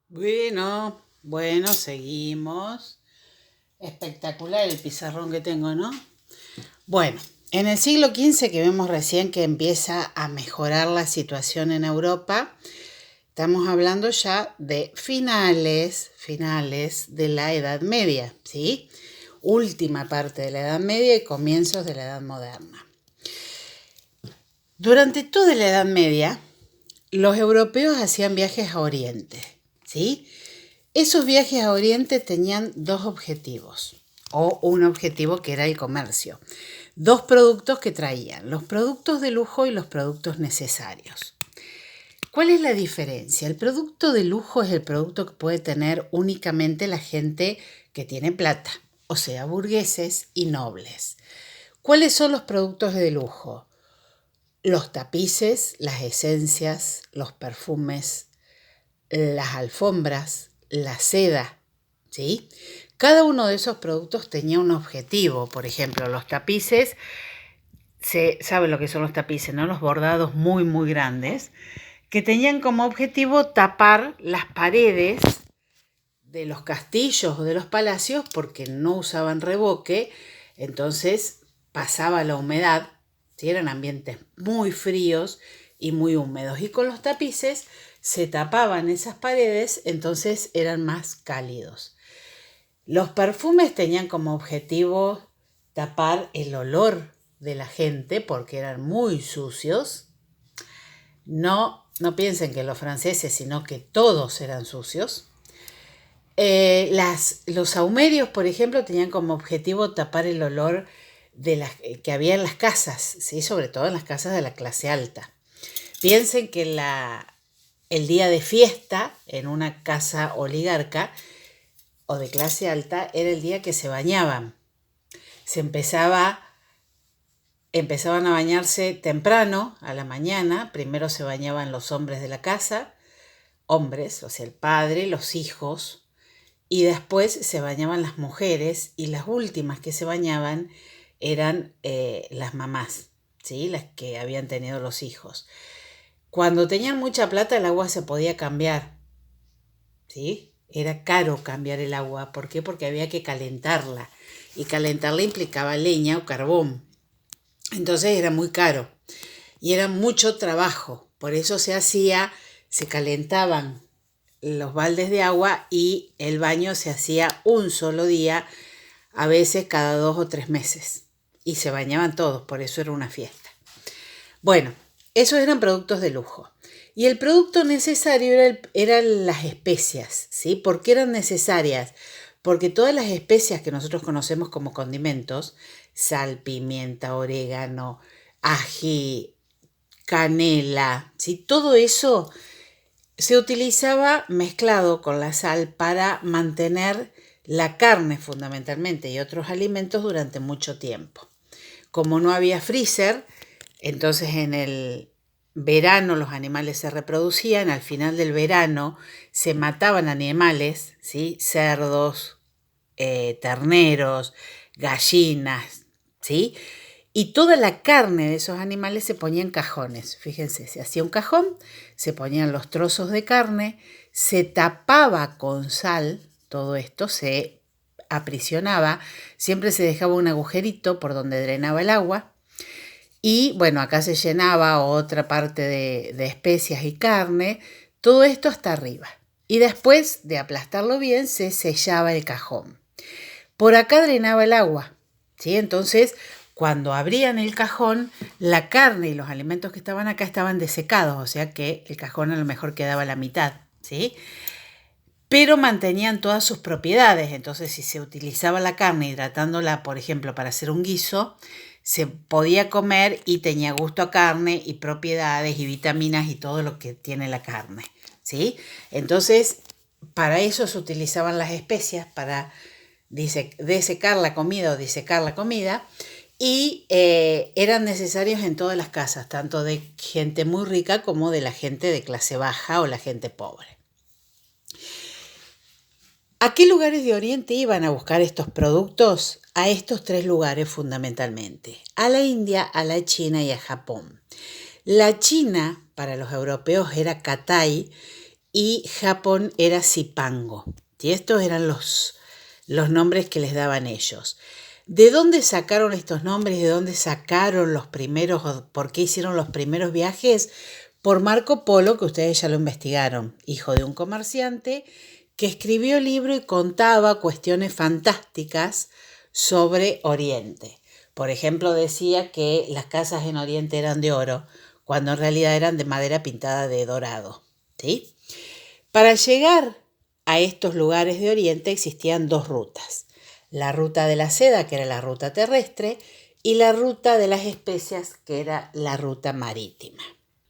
Bueno, seguimos. Espectacular el pizarrón que tengo, ¿no? Bueno, en el siglo XV que vemos recién que empieza a mejorar la situación en Europa, estamos hablando ya de finales de la Edad Media, ¿sí? Última parte de la Edad Media y comienzos de la Edad Moderna. Durante toda la Edad Media, los europeos hacían viajes a Oriente, ¿sí? Esos viajes a Oriente tenían dos objetivos, o un objetivo que era el comercio. Dos productos que traían, los productos de lujo y los productos necesarios. ¿Cuál es la diferencia? El producto de lujo es el producto que puede tener únicamente la gente que tiene plata, o sea, burgueses y nobles. ¿Cuáles son los productos de lujo? Los tapices, las esencias, los perfumes, las alfombras, la seda, ¿sí? Cada uno de esos productos tenía un objetivo. Por ejemplo, los tapices, se sabe lo que son los tapices, ¿no? Los bordados muy, muy grandes, que tenían como objetivo tapar las paredes de los castillos o de los palacios porque no usaban revoque, entonces pasaba la humedad, ¿sí? Eran ambientes muy fríos y muy húmedos. Y con los tapices se tapaban esas paredes, entonces eran más cálidos. Los perfumes tenían como objetivo tapar el olor de la gente porque eran muy sucios. No piensen que los franceses, sino que todos eran sucios. Los saumerios, por ejemplo, tenían como objetivo tapar el olor que había en las casas, ¿sí? Sobre todo en las casas de la clase alta. Piensen que el día de fiesta en una casa oligarca o de clase alta era el día que se bañaban. Empezaban a bañarse temprano, a la mañana. Primero se bañaban los hombres de la casa, hombres, o sea, el padre, los hijos, y después se bañaban las mujeres, y las últimas que se bañaban eran las mamás, ¿sí? Las que habían tenido los hijos. Cuando tenían mucha plata el agua se podía cambiar, ¿sí? Era caro cambiar el agua. ¿Por qué? Porque había que calentarla. Y calentarla implicaba leña o carbón. Entonces era muy caro. Y era mucho trabajo. Por eso se calentaban los baldes de agua y el baño se hacía un solo día, a veces cada 2 o 3 meses. Y se bañaban todos, por eso era una fiesta. Bueno, esos eran productos de lujo. Y el producto necesario eran las especias, ¿sí? ¿Por qué eran necesarias? Porque todas las especias que nosotros conocemos como condimentos, sal, pimienta, orégano, ají, canela, ¿sí? Todo eso se utilizaba mezclado con la sal para mantener la carne fundamentalmente y otros alimentos durante mucho tiempo. Como no había freezer, entonces en el verano los animales se reproducían, al final del verano se mataban animales, ¿sí? Cerdos, terneros, gallinas, ¿sí? Y toda la carne de esos animales se ponía en cajones. Fíjense, se hacía un cajón, se ponían los trozos de carne, se tapaba con sal, todo esto se aprisionaba, siempre se dejaba un agujerito por donde drenaba el agua. Y bueno, acá se llenaba otra parte de especias y carne, todo esto hasta arriba. Y después de aplastarlo bien, se sellaba el cajón. Por acá drenaba el agua, ¿sí? Entonces, cuando abrían el cajón, la carne y los alimentos que estaban acá estaban desecados, o sea que el cajón a lo mejor quedaba la mitad, ¿sí? Pero mantenían todas sus propiedades. Entonces, si se utilizaba la carne hidratándola, por ejemplo, para hacer un guiso, se podía comer y tenía gusto a carne y propiedades y vitaminas y todo lo que tiene la carne, ¿sí? Entonces, para eso se utilizaban las especias, para desecar la comida o disecar la comida, y eran necesarios en todas las casas, tanto de gente muy rica como de la gente de clase baja o la gente pobre. ¿A qué lugares de Oriente iban a buscar estos productos? A estos 3 lugares fundamentalmente, a la India, a la China y a Japón. La China para los europeos era Catay y Japón era Zipango. Y estos eran los nombres que les daban ellos. ¿De dónde sacaron estos nombres? ¿De dónde sacaron los primeros? ¿Por qué hicieron los primeros viajes? Por Marco Polo, que ustedes ya lo investigaron, hijo de un comerciante, que escribió el libro y contaba cuestiones fantásticas sobre Oriente. Por ejemplo, decía que las casas en Oriente eran de oro, cuando en realidad eran de madera pintada de dorado. ¿Sí? Para llegar a estos lugares de Oriente existían dos rutas. La ruta de la seda, que era la ruta terrestre, y la ruta de las especias, que era la ruta marítima.